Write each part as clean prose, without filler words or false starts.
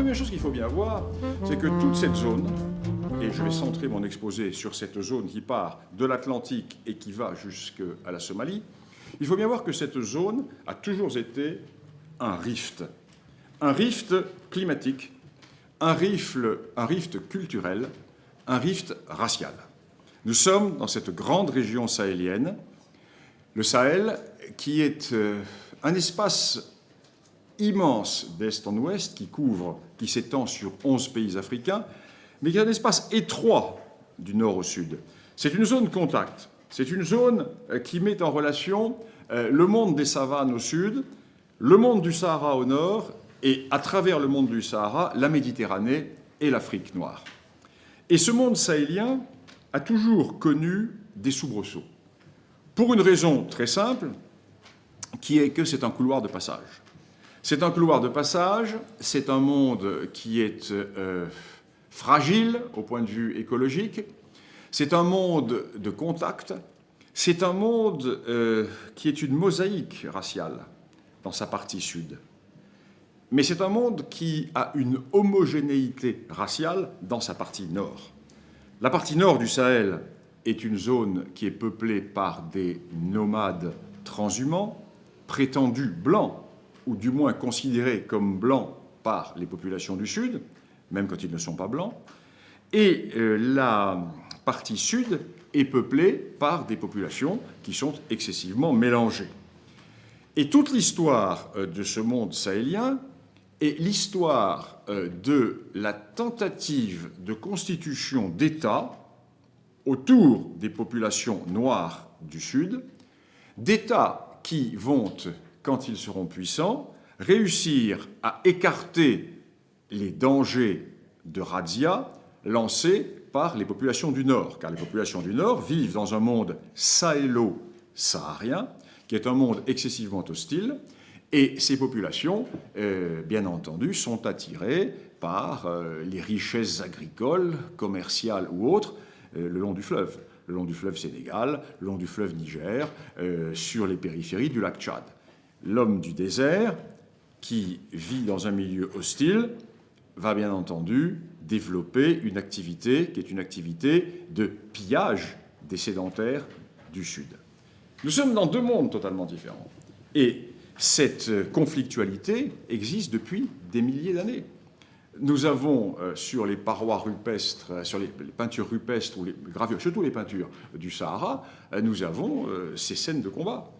première chose qu'il faut bien voir, c'est que toute cette zone, et je vais centrer mon exposé sur cette zone qui part de l'Atlantique et qui va jusqu'à la Somalie, il faut bien voir que cette zone a toujours été un rift climatique, un rift culturel, un rift racial. Nous sommes dans cette grande région sahélienne, le Sahel, qui est un espace immense d'est en ouest, qui s'étend sur 11 pays africains, mais qui est un espace étroit du nord au sud. C'est une zone contact. C'est une zone qui met en relation le monde des savanes au sud, le monde du Sahara au nord, et à travers le monde du Sahara, la Méditerranée et l'Afrique noire. Et ce monde sahélien a toujours connu des soubresauts. Pour une raison très simple, qui est que c'est un couloir de passage. C'est un couloir de passage, c'est un monde qui est fragile au point de vue écologique, c'est un monde de contact, c'est un monde qui est une mosaïque raciale dans sa partie sud. Mais c'est un monde qui a une homogénéité raciale dans sa partie nord. La partie nord du Sahel est une zone qui est peuplée par des nomades transhumants, prétendus blancs, ou du moins considérés comme blancs par les populations du Sud, même quand ils ne sont pas blancs. Et la partie sud est peuplée par des populations qui sont excessivement mélangées. Et toute l'histoire de ce monde sahélien est l'histoire de la tentative de constitution d'États autour des populations noires du Sud, d'États qui vont, quand ils seront puissants, réussir à écarter les dangers de razzia lancés par les populations du Nord, car les populations du Nord vivent dans un monde sahélo-saharien, qui est un monde excessivement hostile, et ces populations, bien entendu, sont attirées par les richesses agricoles, commerciales ou autres, le long du fleuve Sénégal, le long du fleuve Niger, sur les périphéries du lac Tchad. L'homme du désert, qui vit dans un milieu hostile, va bien entendu développer une activité qui est une activité de pillage des sédentaires du Sud. Nous sommes dans deux mondes totalement différents. Et cette conflictualité existe depuis des milliers d'années. Nous avons sur les parois rupestres, sur les peintures rupestres ou les gravures, surtout les peintures du Sahara, nous avons ces scènes de combat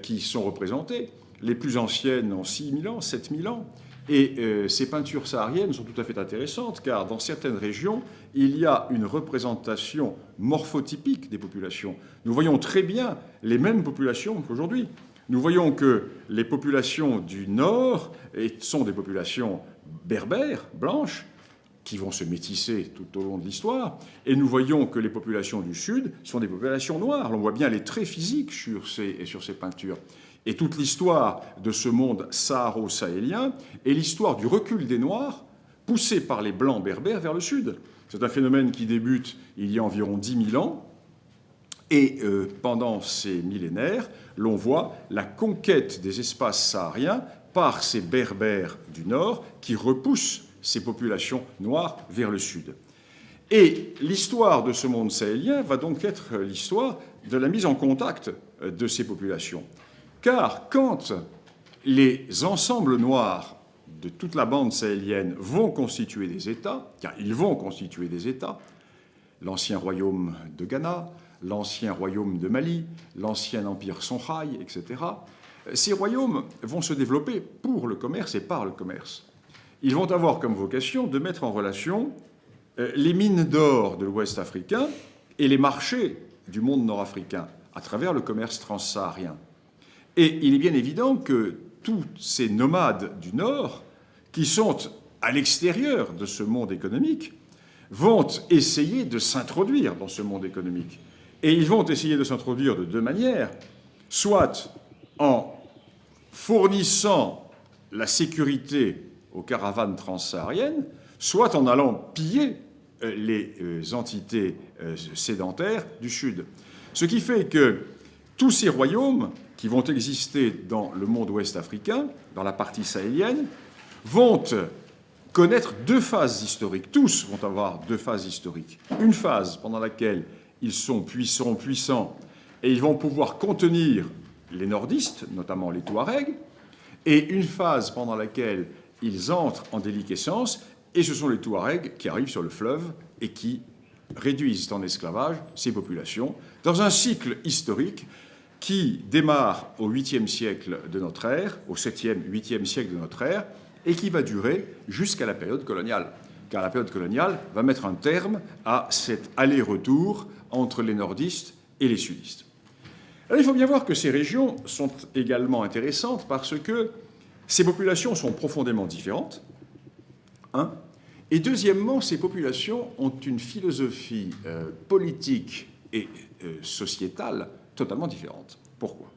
qui sont représentées. Les plus anciennes ont 6000 ans, 7000 ans. Et ces peintures sahariennes sont tout à fait intéressantes, car dans certaines régions, il y a une représentation morphotypique des populations. Nous voyons très bien les mêmes populations qu'aujourd'hui. Nous voyons que les populations du Nord sont des populations berbères, blanches, qui vont se métisser tout au long de l'histoire, et nous voyons que les populations du Sud sont des populations noires. On voit bien les traits physiques sur ces peintures. Et toute l'histoire de ce monde saharo-sahélien est l'histoire du recul des Noirs poussé par les Blancs berbères vers le Sud. C'est un phénomène qui débute il y a environ 10 000 ans. Et pendant ces millénaires, l'on voit la conquête des espaces sahariens par ces Berbères du Nord qui repoussent ces populations noires vers le Sud. Et l'histoire de ce monde sahélien va donc être l'histoire de la mise en contact de ces populations. Car quand les ensembles noirs de toute la bande sahélienne vont constituer des États, car ils vont constituer des États, l'ancien royaume de Ghana, l'ancien royaume de Mali, l'ancien empire Songhai, etc., ces royaumes vont se développer pour le commerce et par le commerce. Ils vont avoir comme vocation de mettre en relation les mines d'or de l'Ouest africain et les marchés du monde nord-africain à travers le commerce transsaharien. Et il est bien évident que tous ces nomades du Nord, qui sont à l'extérieur de ce monde économique, vont essayer de s'introduire dans ce monde économique. Et ils vont essayer de s'introduire de deux manières, soit en fournissant la sécurité aux caravanes transsahariennes, soit en allant piller les entités sédentaires du Sud. Ce qui fait que tous ces royaumes qui vont exister dans le monde ouest africain, dans la partie sahélienne, vont connaître deux phases historiques. Tous vont avoir deux phases historiques. Une phase pendant laquelle ils sont puissants et ils vont pouvoir contenir les nordistes, notamment les Touaregs, et une phase pendant laquelle ils entrent en déliquescence, et ce sont les Touaregs qui arrivent sur le fleuve et qui réduisent en esclavage ces populations, dans un cycle historique qui démarre au 8e siècle de notre ère, au 7e, 8e siècle de notre ère, et qui va durer jusqu'à la période coloniale. Car la période coloniale va mettre un terme à cet aller-retour entre les nordistes et les sudistes. Alors, il faut bien voir que ces régions sont également intéressantes parce que ces populations sont profondément différentes, un, et deuxièmement, ces populations ont une philosophie politique et sociétale totalement différente. Pourquoi?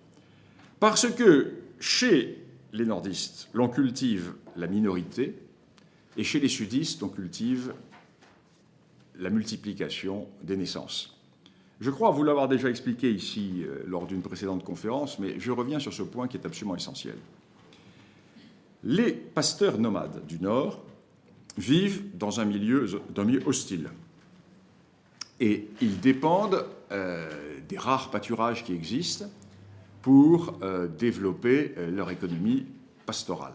Parce que chez les nordistes, l'on cultive la minorité, et chez les sudistes, on cultive la multiplication des naissances. Je crois vous l'avoir déjà expliqué ici lors d'une précédente conférence, mais je reviens sur ce point qui est absolument essentiel. Les pasteurs nomades du Nord vivent dans un milieu hostile. Et ils dépendent des rares pâturages qui existent pour développer leur économie pastorale.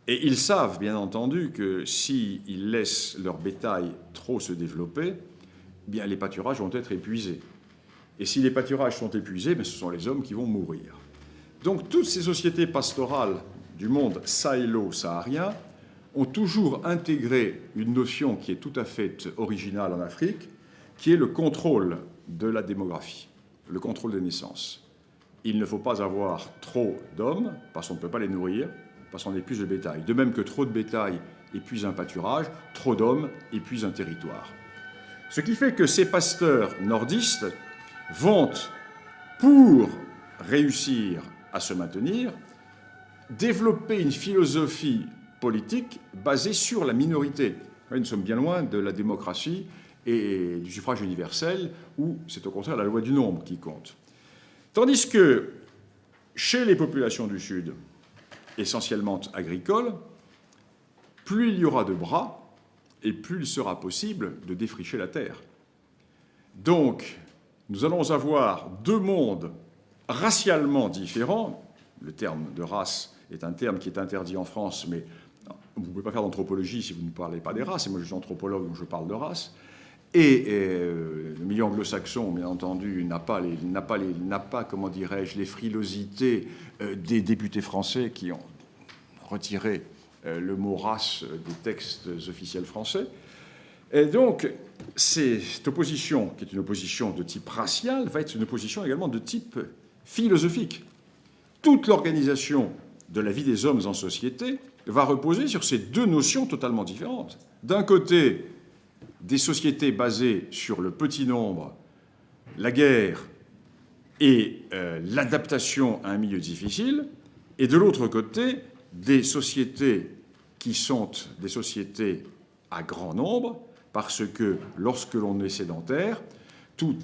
Et ils savent, bien entendu, que s'ils laissent leur bétail trop se développer, eh bien, les pâturages vont être épuisés. Et si les pâturages sont épuisés, ce sont les hommes qui vont mourir. Donc toutes ces sociétés pastorales du monde sahélo-saharien ont toujours intégré une notion qui est tout à fait originale en Afrique, qui est le contrôle de la démographie, le contrôle des naissances. Il ne faut pas avoir trop d'hommes, parce qu'on ne peut pas les nourrir, parce qu'on épuise le bétail. De même que trop de bétail épuise un pâturage, trop d'hommes épuise un territoire. Ce qui fait que ces pasteurs nordistes vont, pour réussir à se maintenir, développer une philosophie politique basée sur la minorité. Nous sommes bien loin de la démocratie et du suffrage universel, où c'est au contraire la loi du nombre qui compte. Tandis que chez les populations du Sud, essentiellement agricoles, plus il y aura de bras et plus il sera possible de défricher la terre. Donc, nous allons avoir deux mondes racialement différents. Le terme de race est un terme qui est interdit en France, mais vous ne pouvez pas faire d'anthropologie si vous ne parlez pas des races, et moi je suis anthropologue, donc je parle de race. Et le milieu anglo-saxon, bien entendu, n'a pas, comment dirais-je, les frilosités des députés français qui ont retiré le mot race des textes officiels français. Et donc, cette opposition, qui est une opposition de type racial, va être une opposition également de type philosophique. Toute l'organisation de la vie des hommes en société va reposer sur ces deux notions totalement différentes. D'un côté, des sociétés basées sur le petit nombre, la guerre et l'adaptation à un milieu difficile, et de l'autre côté, des sociétés qui sont des sociétés à grand nombre, parce que lorsque l'on est sédentaire, tous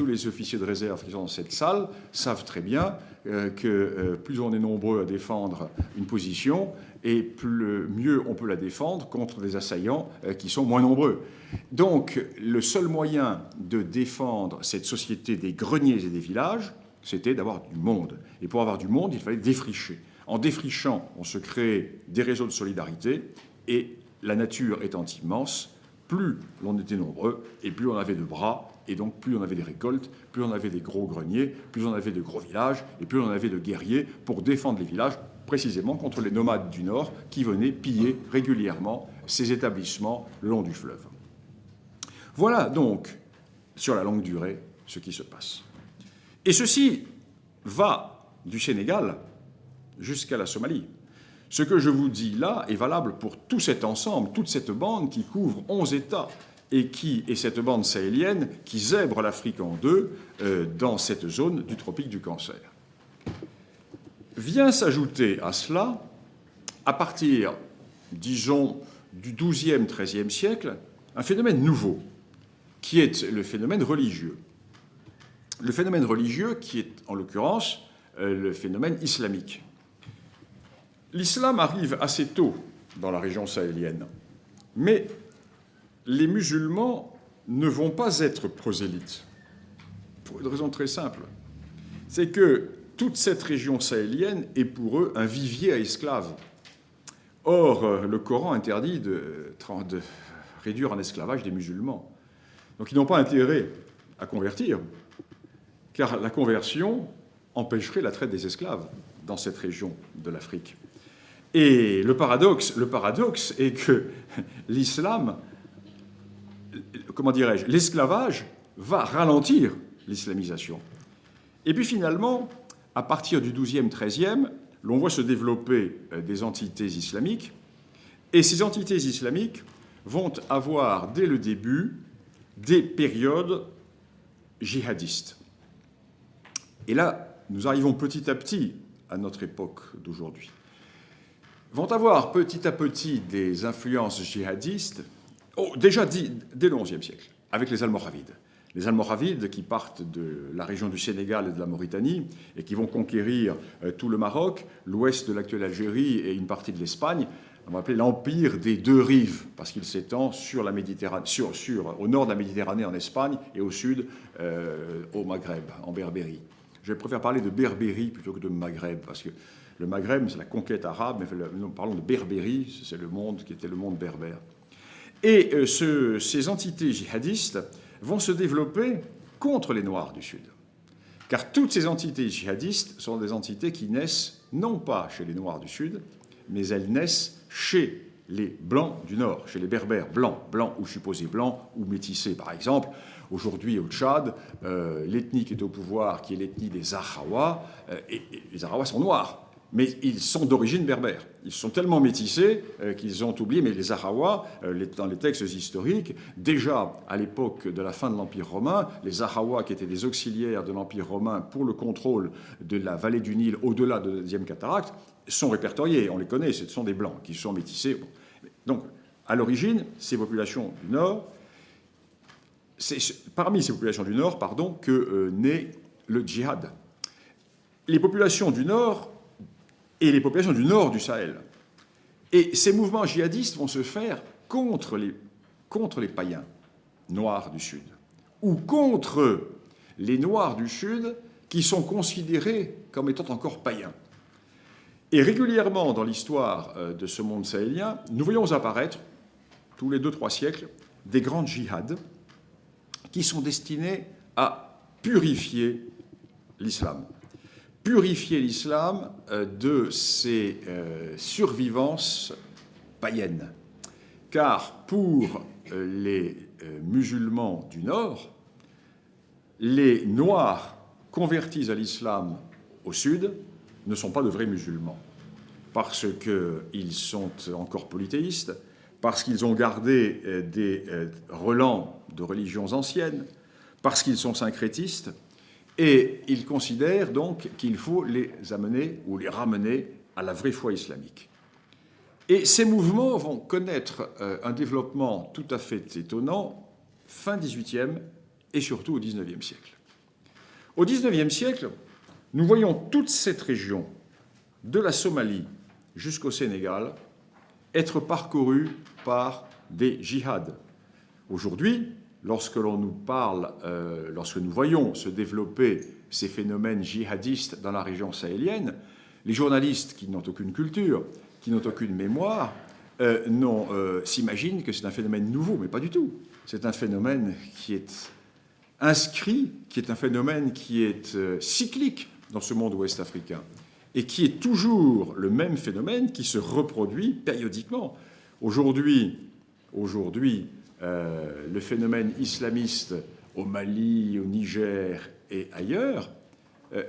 les officiers de réserve qui sont dans cette salle savent très bien que plus on est nombreux à défendre une position, et mieux on peut la défendre contre des assaillants qui sont moins nombreux. Donc, le seul moyen de défendre cette société des greniers et des villages, c'était d'avoir du monde. Et pour avoir du monde, il fallait défricher. En défrichant, on se crée des réseaux de solidarité, et la nature étant immense, plus l'on était nombreux, et plus on avait de bras, et donc plus on avait des récoltes, plus on avait des gros greniers, plus on avait de gros villages, et plus on avait de guerriers pour défendre les villages, précisément contre les nomades du Nord qui venaient piller régulièrement ces établissements le long du fleuve. Voilà donc, sur la longue durée, ce qui se passe. Et ceci va du Sénégal jusqu'à la Somalie. Ce que je vous dis là est valable pour tout cet ensemble, toute cette bande qui couvre 11 États et cette bande sahélienne qui zèbre l'Afrique en deux dans cette zone du tropique du Cancer. Vient s'ajouter à cela, à partir, disons, du XIIe, XIIIe siècle, un phénomène nouveau, qui est le phénomène religieux. Le phénomène religieux qui est, en l'occurrence, le phénomène islamique. L'islam arrive assez tôt dans la région sahélienne. Mais les musulmans ne vont pas être prosélytes, pour une raison très simple. C'est que toute cette région sahélienne est pour eux un vivier à esclaves. Or, le Coran interdit de réduire en esclavage des musulmans. Donc ils n'ont pas intérêt à convertir, car la conversion empêcherait la traite des esclaves dans cette région de l'Afrique. Et le paradoxe est que l'islam, comment dirais-je, l'esclavage va ralentir l'islamisation. Et puis finalement, à partir du XIIe, XIIIe, l'on voit se développer des entités islamiques, et ces entités islamiques vont avoir dès le début des périodes djihadistes. Et là, nous arrivons petit à petit à notre époque d'aujourd'hui. Vont avoir petit à petit des influences djihadistes, déjà dès le XIe siècle, avec les Almoravides. Les Almoravides qui partent de la région du Sénégal et de la Mauritanie et qui vont conquérir tout le Maroc, l'ouest de l'actuelle Algérie et une partie de l'Espagne. On va appeler l'empire des deux rives, parce qu'il s'étend sur la Méditerranée, au nord de la Méditerranée en Espagne et au sud au Maghreb, en Berbérie. Je préfère parler de Berbérie plutôt que de Maghreb, parce que le Maghreb, c'est la conquête arabe, mais nous parlons de Berbérie, c'est le monde qui était le monde berbère. Et ces entités djihadistes vont se développer contre les Noirs du Sud. Car toutes ces entités djihadistes sont des entités qui naissent non pas chez les Noirs du Sud, mais elles naissent chez les Blancs du Nord, chez les Berbères blancs ou supposés blancs ou métissés. Par exemple, aujourd'hui au Tchad, l'ethnie qui est au pouvoir, qui est l'ethnie des Zahawa, et les Zahawa sont noirs. Mais ils sont d'origine berbère. Ils sont tellement métissés qu'ils ont oublié, mais les Zahawa, dans les textes historiques, déjà à l'époque de la fin de l'Empire romain, les Zahawa, qui étaient des auxiliaires de l'Empire romain pour le contrôle de la vallée du Nil au-delà de la deuxième cataracte, sont répertoriés, on les connaît, ce sont des Blancs qui sont métissés. Bon. Donc, à l'origine, ces populations du Nord, c'est parmi ces populations du Nord, que naît le djihad. Les populations du Nord et les populations du nord du Sahel. Et ces mouvements djihadistes vont se faire contre les païens noirs du Sud, ou contre les Noirs du Sud qui sont considérés comme étant encore païens. Et régulièrement dans l'histoire de ce monde sahélien, nous voyons apparaître, tous les 2-3 siècles, des grandes djihads qui sont destinés à purifier l'islam. Purifier l'islam de ses survivances païennes. Car pour les musulmans du Nord, les Noirs convertis à l'islam au Sud ne sont pas de vrais musulmans, parce qu'ils sont encore polythéistes, parce qu'ils ont gardé des relents de religions anciennes, parce qu'ils sont syncrétistes. Et ils considèrent donc qu'il faut les amener ou les ramener à la vraie foi islamique. Et ces mouvements vont connaître un développement tout à fait étonnant fin XVIIIe et surtout au XIXe siècle. Au XIXe siècle, nous voyons toute cette région, de la Somalie jusqu'au Sénégal, être parcourue par des djihads. Aujourd'hui, lorsque l'on nous parle, lorsque nous voyons se développer ces phénomènes djihadistes dans la région sahélienne, les journalistes qui n'ont aucune culture, qui n'ont aucune mémoire, s'imaginent que c'est un phénomène nouveau, mais pas du tout. C'est un phénomène qui est inscrit, qui est un phénomène qui est cyclique dans ce monde ouest africain, et qui est toujours le même phénomène qui se reproduit périodiquement. Aujourd'hui, le phénomène islamiste au Mali, au Niger et ailleurs,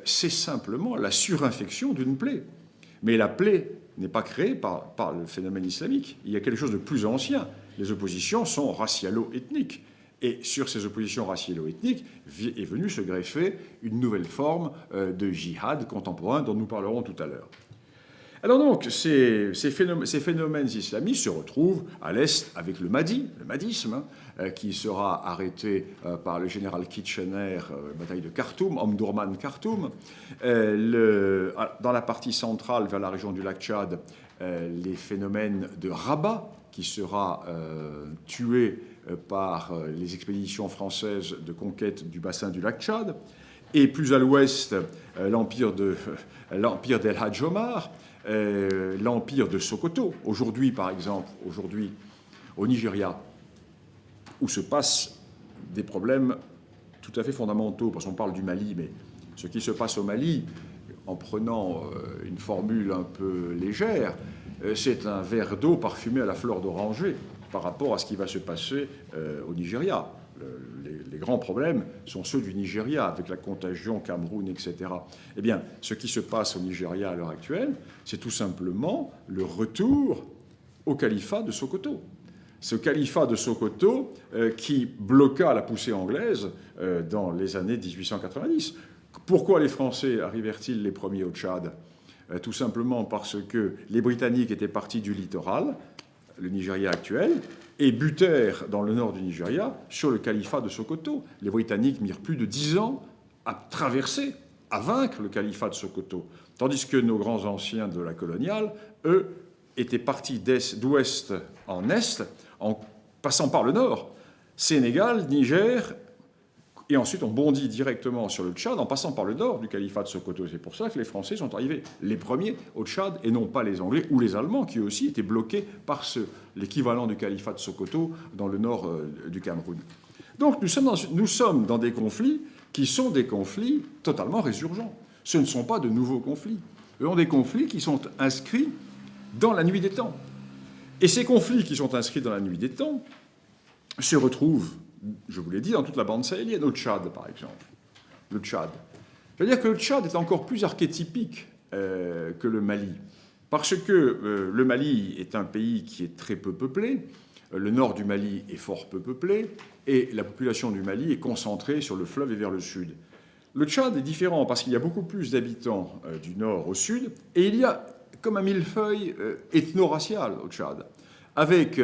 c'est simplement la surinfection d'une plaie. Mais la plaie n'est pas créée par le phénomène islamique. Il y a quelque chose de plus ancien. Les oppositions sont racialo-ethniques. Et sur ces oppositions racialo-ethniques est venue se greffer une nouvelle forme de djihad contemporain dont nous parlerons tout à l'heure. Alors donc, ces phénomènes islamistes se retrouvent à l'Est avec le mahdisme, qui sera arrêté par le général Kitchener, bataille de Khartoum, Omdurman Khartoum. Dans la partie centrale, vers la région du lac Tchad, les phénomènes de rabat qui sera tué par les expéditions françaises de conquête du bassin du lac Tchad, et plus à l'ouest, l'empire d'El Hadj Omar, l'empire de Sokoto. Aujourd'hui, par exemple, au Nigeria, où se passent des problèmes tout à fait fondamentaux, parce qu'on parle du Mali, mais ce qui se passe au Mali, en prenant une formule un peu légère, c'est un verre d'eau parfumé à la fleur d'oranger par rapport à ce qui va se passer au Nigeria. Les grands problèmes sont ceux du Nigeria, avec la contagion, Cameroun, etc. Eh bien, ce qui se passe au Nigeria à l'heure actuelle, c'est tout simplement le retour au califat de Sokoto. Ce califat de Sokoto qui bloqua la poussée anglaise dans les années 1890. Pourquoi les Français arrivèrent-ils les premiers au Tchad ? Tout simplement parce que les Britanniques étaient partis du littoral, le Nigeria actuel, et butèrent dans le nord du Nigeria sur le califat de Sokoto. Les Britanniques mirent plus de 10 ans à traverser, à vaincre le califat de Sokoto, tandis que nos grands anciens de la coloniale, eux, étaient partis d'ouest en est, en passant par le nord, Sénégal, Niger, et ensuite on bondit directement sur le Tchad en passant par le nord du califat de Sokoto. C'est pour ça que les Français sont arrivés les premiers au Tchad et non pas les Anglais ou les Allemands qui eux aussi étaient bloqués par l'équivalent du califat de Sokoto dans le nord du Cameroun. Donc nous sommes dans des conflits qui sont des conflits totalement résurgents. Ce ne sont pas de nouveaux conflits. Ce sont des conflits qui sont inscrits dans la nuit des temps. Et ces conflits qui sont inscrits dans la nuit des temps se retrouvent, je vous l'ai dit, dans toute la bande sahélienne, au Tchad, par exemple. Le Tchad. C'est-à-dire que le Tchad est encore plus archétypique que le Mali, parce que le Mali est un pays qui est très peu peuplé, le nord du Mali est fort peu peuplé, et la population du Mali est concentrée sur le fleuve et vers le sud. Le Tchad est différent parce qu'il y a beaucoup plus d'habitants du nord au sud, et il y a comme un millefeuille ethno-racial au Tchad, avec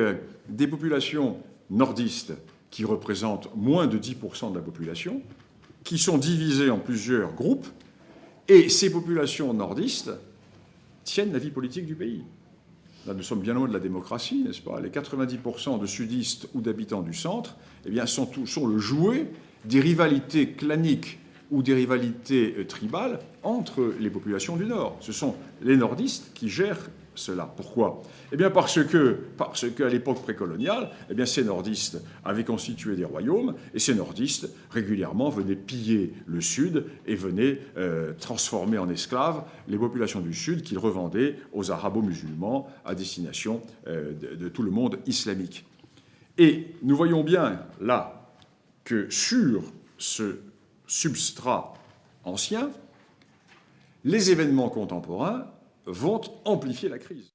des populations nordistes qui représentent moins de 10% de la population, qui sont divisées en plusieurs groupes, et ces populations nordistes tiennent la vie politique du pays. Là, nous sommes bien loin de la démocratie, n'est-ce pas ? Les 90% de sudistes ou d'habitants du centre eh bien, sont le jouet des rivalités claniques ou des rivalités tribales entre les populations du Nord. Ce sont les nordistes qui gèrent cela. Pourquoi ? Eh bien parce qu'à l'époque précoloniale, eh bien ces nordistes avaient constitué des royaumes, et ces nordistes régulièrement venaient piller le Sud et venaient transformer en esclaves les populations du Sud qu'ils revendaient aux arabo-musulmans à destination de tout le monde islamique. Et nous voyons bien là que sur ce substrat ancien, les événements contemporains vont amplifier la crise.